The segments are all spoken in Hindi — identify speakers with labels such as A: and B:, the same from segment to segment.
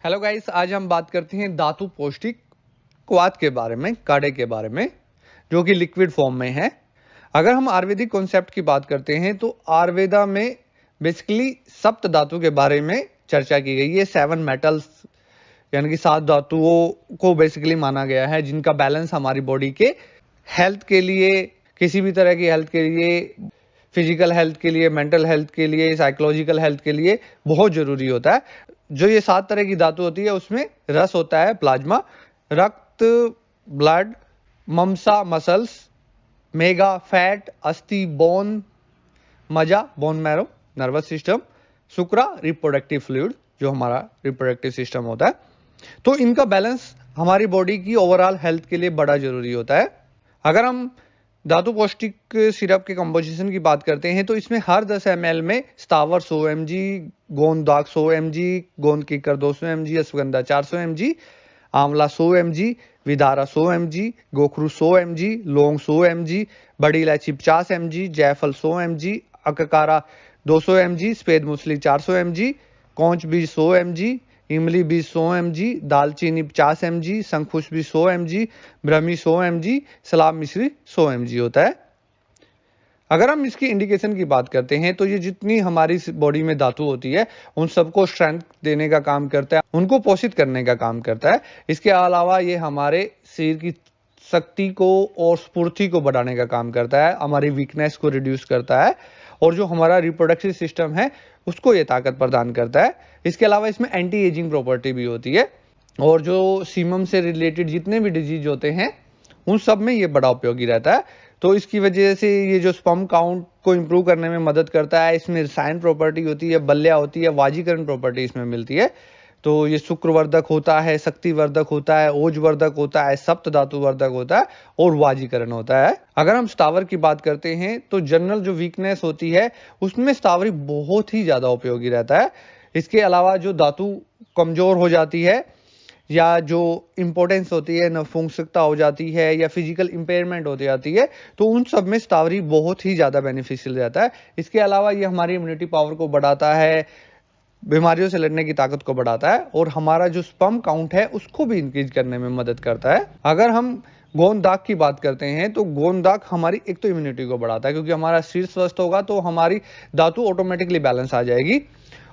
A: हेलो गाइस, आज हम बात करते हैं धातु पौष्टिक क्वाथ के बारे में, काढ़े के बारे में, जो कि लिक्विड फॉर्म में है। अगर हम आयुर्वेदिक कॉन्सेप्ट की बात करते हैं तो आयुर्वेदा में बेसिकली सप्त धातु के बारे में चर्चा की गई है। 7 मेटल्स यानी कि 7 धातुओं को बेसिकली माना गया है, जिनका बैलेंस हमारी बॉडी के हेल्थ के लिए, किसी भी तरह की हेल्थ के लिए, फिजिकल हेल्थ के लिए, मेंटल हेल्थ के लिए, साइकोलॉजिकल हेल्थ के लिए बहुत जरूरी होता है। जो ये 7 तरह की धातु होती है उसमें रस होता है, प्लाज्मा, रक्त, ब्लड, ममसा, मसल्स, मेगा, फैट, अस्थि, बोन, मज्जा, बोन मैरो, नर्वस सिस्टम, शुक्रा, रिप्रोडक्टिव फ्लूइड, जो हमारा रिप्रोडक्टिव सिस्टम होता है। तो इनका बैलेंस हमारी बॉडी की ओवरऑल हेल्थ के लिए बड़ा जरूरी होता है। अगर हम धातु पौष्टिक सिरप के कंपोजिशन की बात करते हैं तो इसमें हर 10 ml में स्थावर 100 mg, गोंद 100 mg, गोंद कीकर 200 mg, अश्वगंधा 400 mg, आंवला 100 mg, विदारा 100 mg, गोखरू 100 mg, लौंग 100 mg, बड़ी इलायची 50 mg, जायफल 100 mg, अककारा 200 mg, सफेद मूसली 400 mg, कौंच बीज 100 mg, इमली बीज 100 mg, दालचीनी 50 mg, शंखपुष्प बीज 100 mg, ब्रह्मी 100 mg, सलाब मिश्री 100 mg होता है। अगर हम इसकी इंडिकेशन की बात करते हैं तो ये जितनी हमारी बॉडी में धातु होती है उन सबको स्ट्रेंथ देने का काम करता है, उनको पोषित करने का काम करता है। इसके अलावा ये हमारे शरीर की शक्ति को और स्फूर्ति को बढ़ाने का काम करता है, हमारी वीकनेस को रिड्यूस करता है, और जो हमारा रिप्रोडक्टिव सिस्टम है उसको ये ताकत प्रदान करता है। इसके अलावा इसमें एंटी एजिंग प्रॉपर्टी भी होती है, और जो सीमम से रिलेटेड जितने भी डिजीज होते हैं उन सब में ये बड़ा उपयोगी रहता है। तो इसकी वजह से ये जो स्पर्म काउंट को इंप्रूव करने में मदद करता है। इसमें रसायन प्रॉपर्टी होती है, बल्या होती है, वाजीकरण प्रॉपर्टी इसमें मिलती है। तो ये शुक्रवर्धक होता है, शक्तिवर्धक होता है, ओजवर्धक होता है, सप्त धातु वर्धक होता है, और वाजीकरण होता है। अगर हम स्थावर की बात करते हैं तो जनरल जो वीकनेस होती है उसमें स्थावरी बहुत ही ज्यादा उपयोगी रहता है। इसके अलावा जो धातु कमजोर हो जाती है या जो इंपॉर्टेंस होती है, नपुंसकता हो जाती है या फिजिकल इंपेयरमेंट हो जाती है, तो उन सब में स्थावरी बहुत ही ज्यादा बेनिफिशियल रहता है। इसके अलावा ये हमारी इम्यूनिटी पावर को बढ़ाता है, बीमारियों से लड़ने की ताकत को बढ़ाता है, और हमारा जो स्पर्म काउंट है उसको भी इंक्रीज करने में मदद करता है। अगर हम गोंदाक की बात करते हैं तो गोंदाक हमारी एक तो इम्यूनिटी को बढ़ाता है, क्योंकि हमारा शरीर स्वस्थ होगा तो हमारी धातु ऑटोमेटिकली बैलेंस आ जाएगी।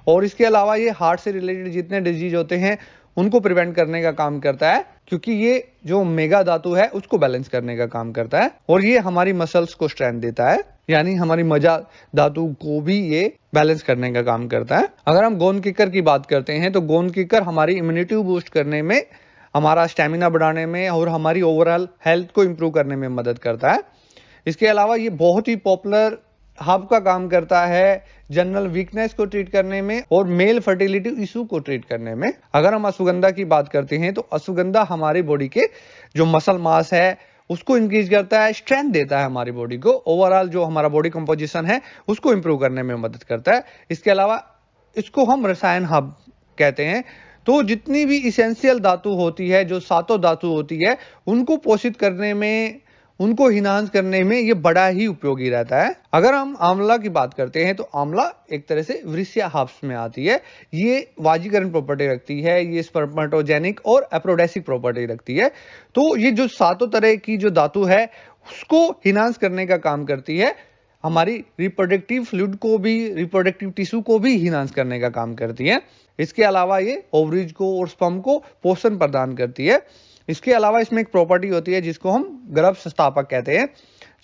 A: और इसके अलावा ये हार्ट से रिलेटेड जितने डिजीज होते हैं उनको प्रिवेंट करने का काम करता है, क्योंकि ये जो मेगा धातु है उसको बैलेंस करने का काम करता है, और ये हमारी मसल्स को स्ट्रेंथ देता है, यानी हमारी मज्जा धातु को भी ये बैलेंस करने का काम करता है। अगर हम गोंद कीकर की बात करते हैं तो गोंद कीकर हमारी इम्यूनिटी बूस्ट करने में, हमारा स्टेमिना बढ़ाने में और हमारी ओवरऑल हेल्थ को इंप्रूव करने में मदद करता है। इसके अलावा ये बहुत ही पॉपुलर हब का काम करता है जनरल वीकनेस को ट्रीट करने में और मेल फर्टिलिटी इशू को ट्रीट करने में। अगर हम अश्वगंधा की बात करते हैं तो अश्वगंधा हमारी बॉडी के जो मसल मास है उसको इंक्रीज करता है, स्ट्रेंथ देता है हमारी बॉडी को, ओवरऑल जो हमारा बॉडी कंपोजिशन है उसको इंप्रूव करने में मदद करता है। इसके अलावा इसको हम रसायन हब कहते हैं। तो जितनी भी इसेंशियल धातु होती है, जो 7 धातु होती है, उनको पोषित करने में, उनको इनहांस करने में ये बड़ा ही उपयोगी रहता है। अगर हम आंवला की बात करते हैं तो आंवला एक तरह से वृषिया हब्स में आती है। ये वाजीकरण प्रॉपर्टी रखती है, ये स्पर्मेटोजेनिक और एप्रोडेसिक प्रॉपर्टी रखती है। तो ये जो 7 तरह की जो धातु है उसको इनहांस करने का काम करती है, हमारी रिप्रोडक्टिव फ्लूइड को भी, रिप्रोडक्टिव टिश्यू को भी इनहांस करने का काम करती है। इसके अलावा ये ओवरीज को और स्पर्म को पोषण प्रदान करती है। इसके अलावा इसमें एक प्रॉपर्टी होती है जिसको हम गर्भ संस्थापक कहते हैं,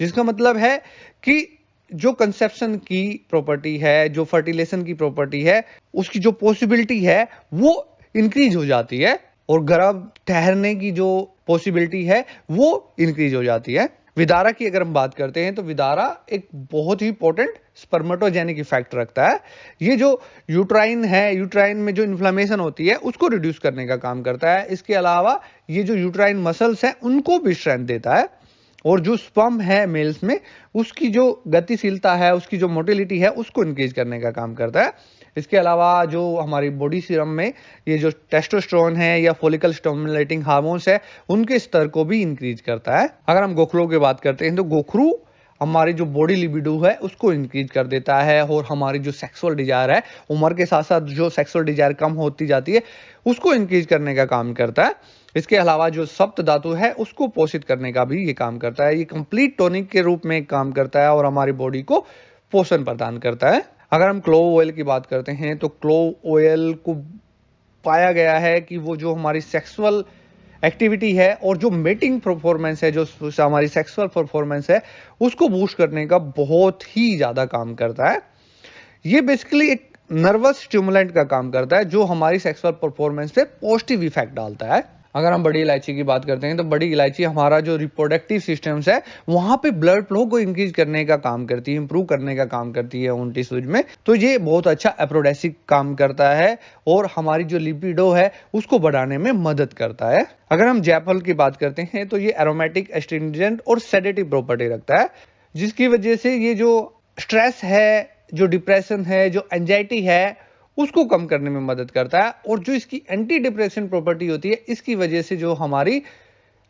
A: जिसका मतलब है कि जो कंसेप्शन की प्रॉपर्टी है, जो फर्टिलेशन की प्रॉपर्टी है, उसकी जो पॉसिबिलिटी है वो इंक्रीज हो जाती है, और गर्भ ठहरने की जो पॉसिबिलिटी है वो इंक्रीज हो जाती है। विदारा की अगर हम बात करते हैं तो विदारा एक बहुत ही इंपॉर्टेंट स्पर्मेटोजेनिक इफेक्ट रखता है। ये जो यूट्राइन है, यूट्राइन में जो इन्फ्लेमेशन होती है उसको रिड्यूस करने का काम करता है। इसके अलावा ये जो यूट्राइन मसल्स हैं उनको भी स्ट्रेंथ देता है, और जो स्पर्म है मेल्स में उसकी जो गतिशीलता है, उसकी जो मोटिलिटी है उसको इंक्रीज करने का काम करता है। इसके अलावा जो हमारी बॉडी सीरम में ये जो टेस्टोस्टेरोन है या फॉलिकल स्टिमुलेटिंग हार्मोन्स है उनके स्तर को भी इंक्रीज करता है। अगर हम गोखरू की बात करते हैं तो गोखरू हमारी जो बॉडी लिबिडो है उसको इंक्रीज कर देता है, और हमारी जो सेक्सुअल डिजायर है, उम्र के साथ साथ जो सेक्सुअल डिजायर कम होती जाती है उसको इंक्रीज करने का काम करता है। इसके अलावा जो सप्त धातु है उसको पोषित करने का भी ये काम करता है। ये कंप्लीट टॉनिक के रूप में काम करता है और हमारी बॉडी को पोषण प्रदान करता है। अगर हम क्लोव ऑयल की बात करते हैं तो क्लोव ऑयल को पाया गया है कि वो जो हमारी सेक्सुअल एक्टिविटी है और जो मेटिंग परफॉर्मेंस है, जो हमारी सेक्सुअल परफॉर्मेंस है, उसको बूस्ट करने का बहुत ही ज्यादा काम करता है। ये बेसिकली एक नर्वस स्टिमुलेंट का काम करता है जो हमारी सेक्सुअल परफॉर्मेंस पे पॉजिटिव इफेक्ट डालता है। अगर हम बड़ी इलायची की बात करते हैं तो बड़ी इलायची हमारा जो रिप्रोडक्टिव सिस्टम्स है वहां पे ब्लड फ्लो को इंक्रीज करने का काम करती है, इंप्रूव करने का काम करती है उन टिश्यूज में। तो ये बहुत अच्छा एफ्रोडेसिक काम करता है और हमारी जो लिपिडो है उसको बढ़ाने में मदद करता है। अगर हम जायफल की बात करते हैं तो ये एरोमेटिक, एस्ट्रिंजेंट और सेडेटिव प्रॉपर्टी रखता है, जिसकी वजह से ये जो स्ट्रेस है, जो डिप्रेशन है, जो एंजाइटी है, उसको कम करने में मदद करता है। और जो इसकी एंटी डिप्रेशन प्रॉपर्टी होती है, इसकी वजह से जो हमारी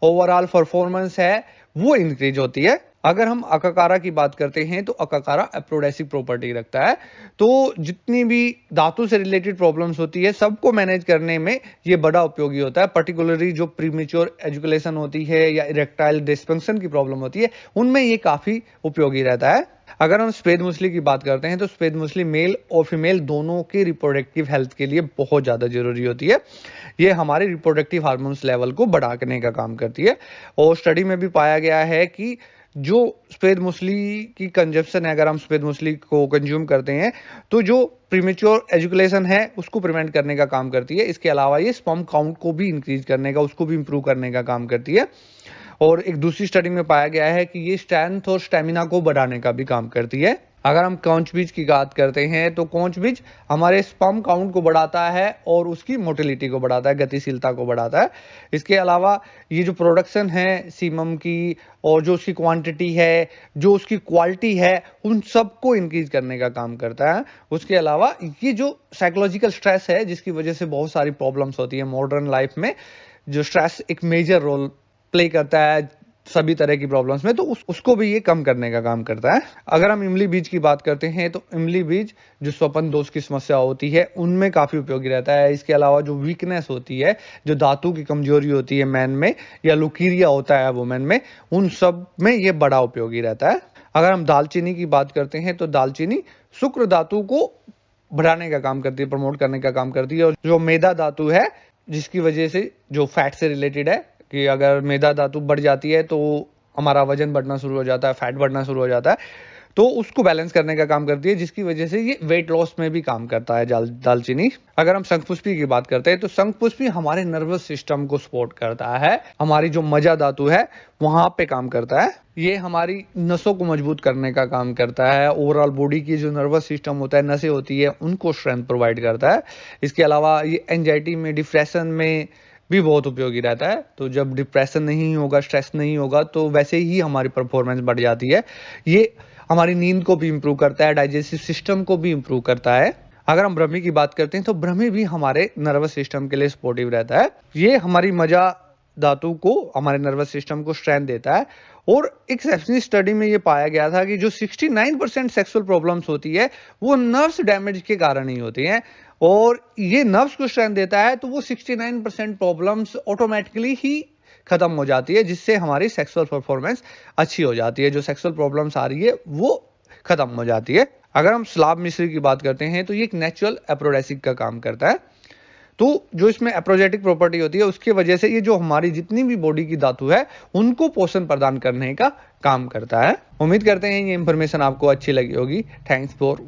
A: ओवरऑल परफॉर्मेंस है वो इंक्रीज होती है। अगर हम अकाकारा की बात करते हैं तो अकाकारा एप्रोडेसिक प्रॉपर्टी रखता है। तो जितनी भी धातु से रिलेटेड प्रॉब्लम्स होती है सबको मैनेज करने में ये बड़ा उपयोगी होता है। पर्टिकुलरली जो प्रीमेच्योर एजुकेशन होती है या इरेक्टाइल डिस्फंक्शन की प्रॉब्लम होती है उनमें ये काफी उपयोगी रहता है। अगर हम सफेद मूसली की बात करते हैं तो सफेद मूसली मेल और फीमेल दोनों के रिप्रोडक्टिव हेल्थ के लिए बहुत ज्यादा जरूरी होती है। ये हमारे रिप्रोडक्टिव हार्मोन्स लेवल को बढ़ाने का काम करती है। और स्टडी में भी पाया गया है कि जो सफेद मूसली की कंजप्शन है, अगर हम सफेद मूसली को कंज्यूम करते हैं तो जो प्रीमेच्योर एजुकेशन है उसको प्रिवेंट करने का काम करती है। इसके अलावा ये स्पर्म काउंट को भी इंक्रीज करने का, उसको भी इंप्रूव करने का काम करती है। और एक दूसरी स्टडी में पाया गया है कि ये स्ट्रेंथ और स्टेमिना को बढ़ाने का भी काम करती है। अगर हम कौच बीज की बात करते हैं तो कौच बीज हमारे स्पर्म काउंट को बढ़ाता है और उसकी मोटिलिटी को बढ़ाता है, गतिशीलता को बढ़ाता है। इसके अलावा ये जो प्रोडक्शन है सीमम की और जो उसकी क्वांटिटी है, जो उसकी क्वालिटी है, उन सबको इंक्रीज करने का काम करता है। उसके अलावा ये जो साइकोलॉजिकल स्ट्रेस है जिसकी वजह से बहुत सारी प्रॉब्लम्स होती है मॉडर्न लाइफ में, जो स्ट्रेस एक मेजर रोल प्ले करता है सभी तरह की प्रॉब्लम्स में, तो उसको भी ये कम करने का काम करता है। अगर हम इमली बीज की बात करते हैं तो इमली बीज जो स्वपन दोष की समस्या होती है उनमें काफी उपयोगी रहता है। इसके अलावा जो वीकनेस होती है, जो धातु की कमजोरी होती है मैन में, या लुकीरिया होता है वुमेन में, उन सब में ये बड़ा उपयोगी रहता है। अगर हम दालचीनी की बात करते हैं तो दालचीनी शुक्र धातु को बढ़ाने का काम करती है, प्रमोट करने का काम करती है। और जो मेदा धातु है जिसकी वजह से जो फैट से रिलेटेड है कि अगर मेदा धातु बढ़ जाती है तो हमारा वजन बढ़ना शुरू हो जाता है, फैट बढ़ना शुरू हो जाता है, तो उसको बैलेंस करने का काम करती है, जिसकी वजह से ये वेट लॉस में भी काम करता है दालचीनी। अगर हम शंखपुष्पी की बात करते हैं तो शंखपुष्पी हमारे नर्वस सिस्टम को सपोर्ट करता है। हमारी जो मज्जा धातु है वहां पे काम करता है। ये हमारी नसों को मजबूत करने का काम करता है। ओवरऑल बॉडी की जो नर्वस सिस्टम होता है, नसें होती है, उनको स्ट्रेंथ प्रोवाइड करता है। इसके अलावा ये एंजाइटी में, डिप्रेशन में भी बहुत उपयोगी रहता है। तो जब डिप्रेशन नहीं होगा, स्ट्रेस नहीं होगा, तो वैसे ही हमारी परफॉर्मेंस बढ़ जाती है। ये हमारी नींद को भी इंप्रूव करता है, डाइजेस्टिव सिस्टम को भी इंप्रूव करता है। अगर हम ब्रह्मी की बात करते हैं तो ब्रह्मी भी हमारे नर्वस सिस्टम के लिए सपोर्टिव रहता है। ये हमारी मज्जा धातु को, हमारे नर्वस सिस्टम को स्ट्रेंथ देता है। और एक सेप्सिस स्टडी में ये पाया गया था कि जो 69% सेक्सुअल प्रॉब्लम्स होती है वो नर्व्स डैमेज के कारण ही होती हैं, और ये नर्व्स को स्ट्रेंथ देता है, तो वो 69% प्रॉब्लम्स ऑटोमेटिकली ही खत्म हो जाती है, जिससे हमारी सेक्सुअल परफॉर्मेंस अच्छी हो जाती है। जो सेक्सुअल प्रॉब्लम्स आ रही है वो खत्म हो जाती है। अगर हम सलाब मिश्री की बात करते हैं तो ये एक नेचुरल एप्रोडेसिक का काम करता है। तो जो इसमें एप्रोजेटिक प्रॉपर्टी होती है उसकी वजह से ये जो हमारी जितनी भी बॉडी की धातु है उनको पोषण प्रदान करने का काम करता है। उम्मीद करते हैं ये इंफॉर्मेशन आपको अच्छी लगी होगी। Thanks for